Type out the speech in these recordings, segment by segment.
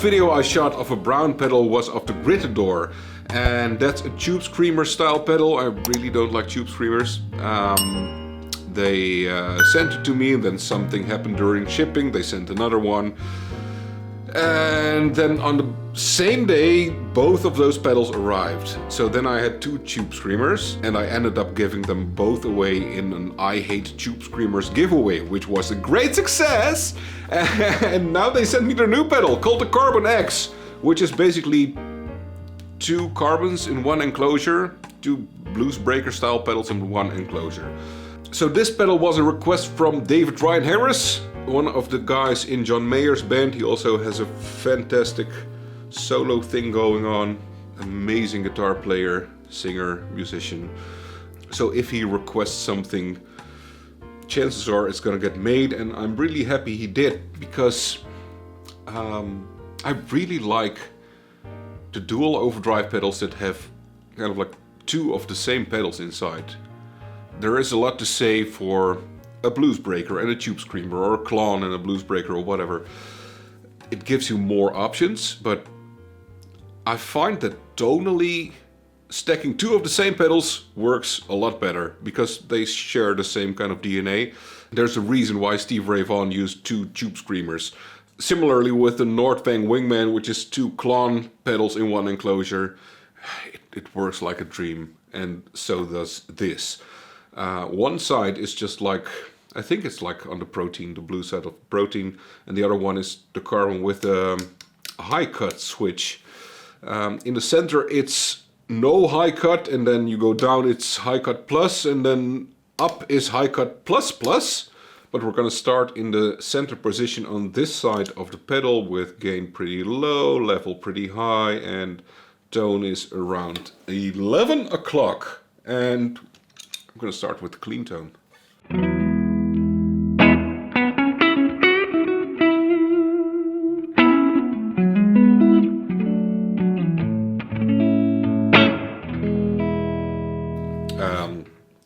video I shot of a Browne pedal was of the Gritador, and that's a Tube Screamer style pedal. I really don't like Tube Screamers. They sent it to me, and then something happened during shipping. They sent another one. And then on the same day, both of those pedals arrived. So then I had 2 Tube Screamers, and I ended up giving them both away in an I Hate Tube Screamers giveaway, which was a great success. And now they sent me their new pedal called the Carbon X, which is basically 2 carbons in one enclosure, 2 Blues Breaker style pedals in one enclosure. So this pedal was a request from David Ryan Harris, one of the guys in John Mayer's band. He also has a fantastic solo thing going on. Amazing guitar player, singer, musician. So if he requests something, chances are it's gonna get made, and I'm really happy he did, because I really like the dual overdrive pedals that have kind of like 2 of the same pedals inside. There is a lot to say for a Blues Breaker and a Tube Screamer, or a Klon and a Blues Breaker, or whatever. It gives you more options, but I find that tonally stacking 2 of the same pedals works a lot better, because they share the same kind of DNA. There's a reason why Steve Ray Vaughan used 2 Tube Screamers. Similarly with the Nordvang Wingman, which is 2 Klon pedals in one enclosure, it works like a dream, and so does this. One side is just like, I think it's like on the Protein, the blue side of Protein, and the other one is the carbon with a high cut switch. In the center it's no high cut, and then you go down it's high cut plus, and then up is high cut plus plus. But we're gonna start in the center position on this side of the pedal with gain pretty low, level pretty high, and tone is around 11 o'clock. And I'm going to start with the clean tone.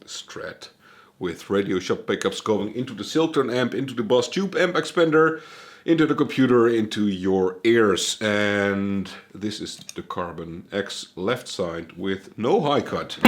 Strat with Radio Shop pickups going into the Silktone amp, into the Boss Tube amp expander, into the computer, into your ears. And this is the Carbon X left side with no high cut.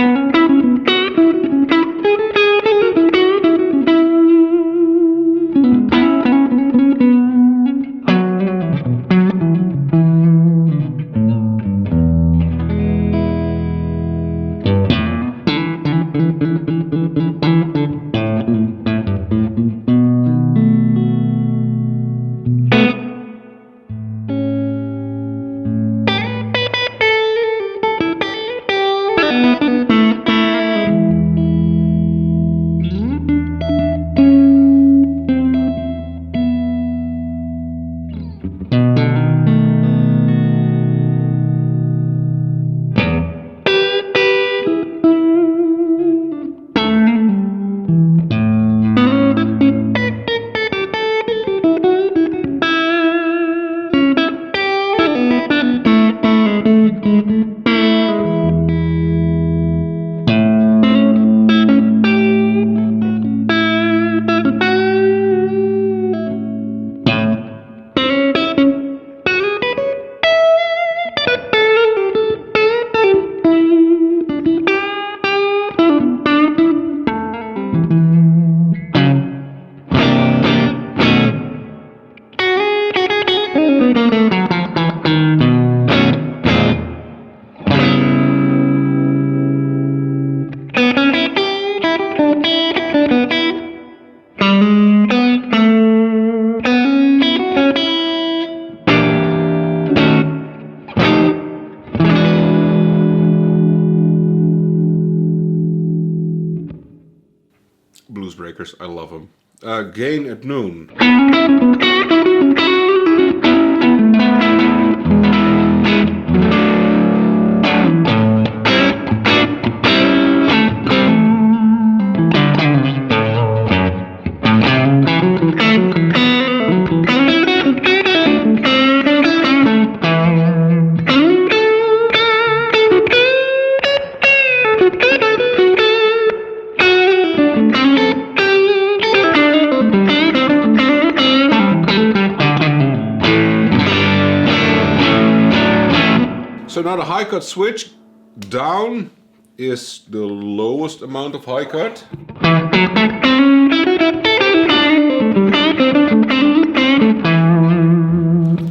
Blues Breakers, I love them. Gain at noon. So now the high cut switch down is the lowest amount of high cut.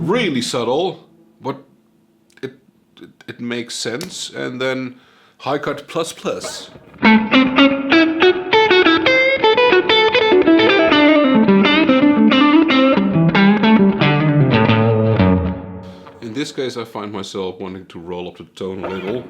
Really subtle, but it makes sense. And then high cut plus plus. In this case, I find myself wanting to roll up the tone a little.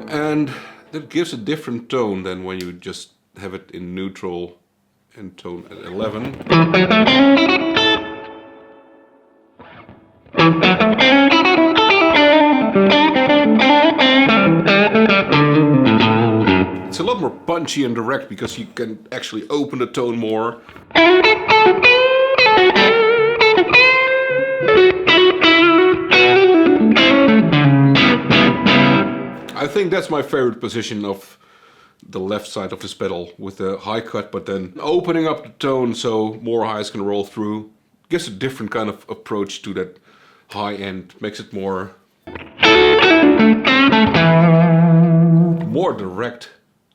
And that gives a different tone than when you just have it in neutral and tone at 11. It's a lot more punchy and direct because you can actually open the tone more. I think that's my favorite position of the left side of this pedal, with the high cut, but then opening up the tone so more highs can roll through. Gives a different kind of approach to that high end, makes it more direct.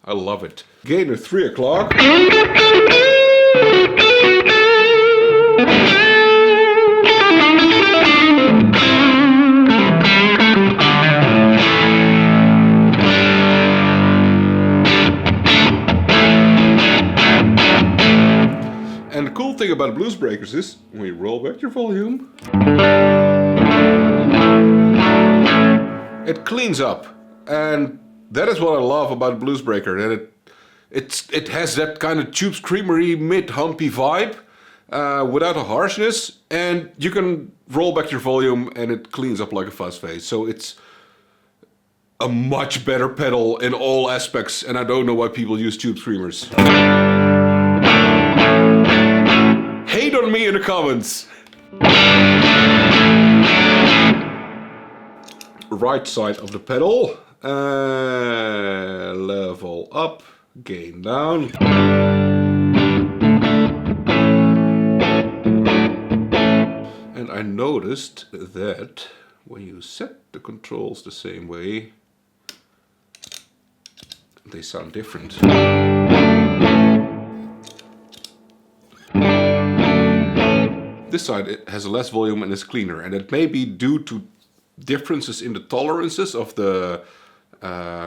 I love it. Gain at 3 o'clock. And the cool thing about blues breakers is, when you roll back your volume, it cleans up. And that is what I love about blues breaker, that it has that kind of tube screamery mid-humpy vibe without a harshness, and you can roll back your volume and it cleans up like a fuzz face. So it's a much better pedal in all aspects, and I don't know why people use tube screamers. Hate on me in the comments. Right side of the pedal. Level up, gain down. And I noticed that when you set the controls the same way, they sound different. This side it has less volume and is cleaner, and it may be due to differences in the tolerances of the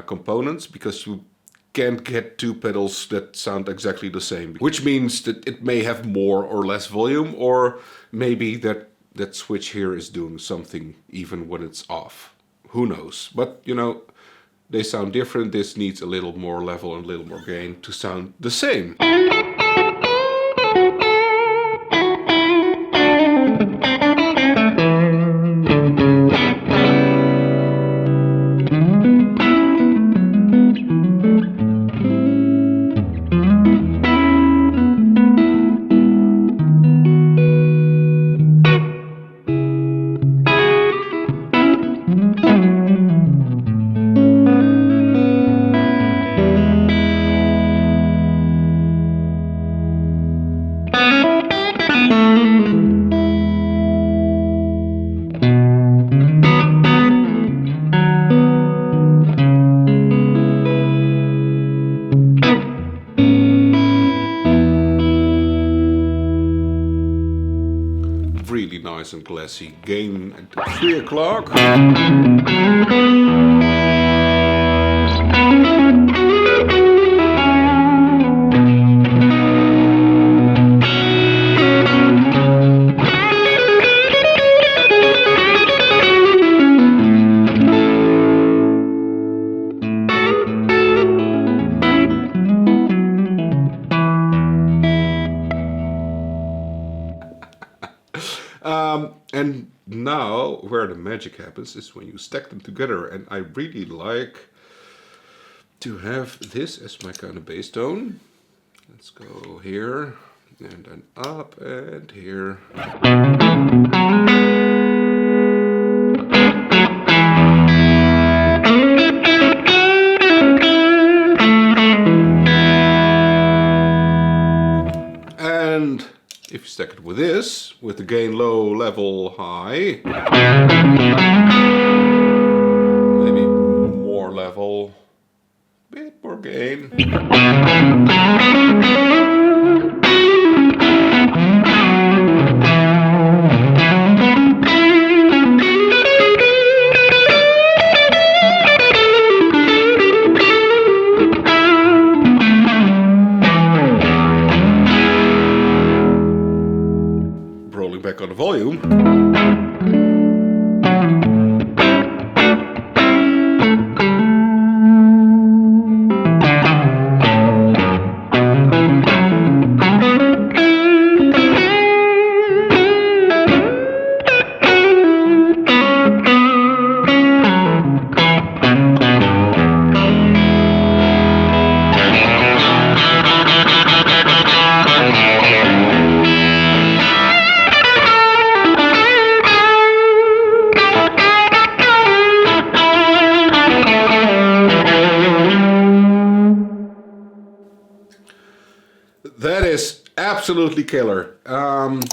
components, because you can't get two pedals that sound exactly the same, which means that it may have more or less volume, or maybe that switch here is doing something even when it's off. Who knows? But you know, they sound different. This needs a little more level and a little more gain to sound the same. Really nice and classy. Gain at 3 o'clock. And now, where the magic happens is when you stack them together, and I really like to have this as my kind of bass tone. Let's go here, and then up, and here. this with the gain low, level high. Maybe more level, bit more gain. Rolling back on the volume. That is absolutely killer.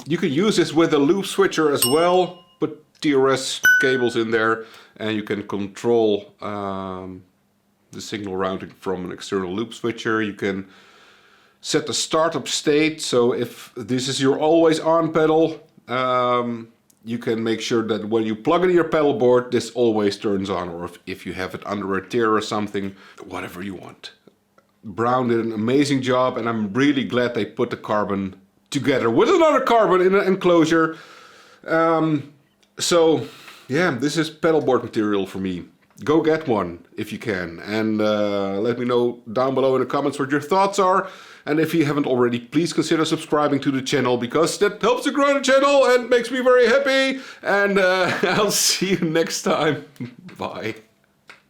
You can use this with a loop switcher as well. Put TRS cables in there and you can control the signal routing from an external loop switcher. You can set the startup state, so if this is your always on pedal, you can make sure that when you plug in your pedal board, this always turns on, or if you have it under a tier or something, whatever you want. Browne did an amazing job, and I'm really glad they put the carbon together with another carbon in an enclosure. So yeah, this is pedal board material for me. Go get one if you can, and let me know down below in the comments what your thoughts are. And if you haven't already, please consider subscribing to the channel, because that helps to grow the channel and makes me very happy. And I'll see you next time. Bye.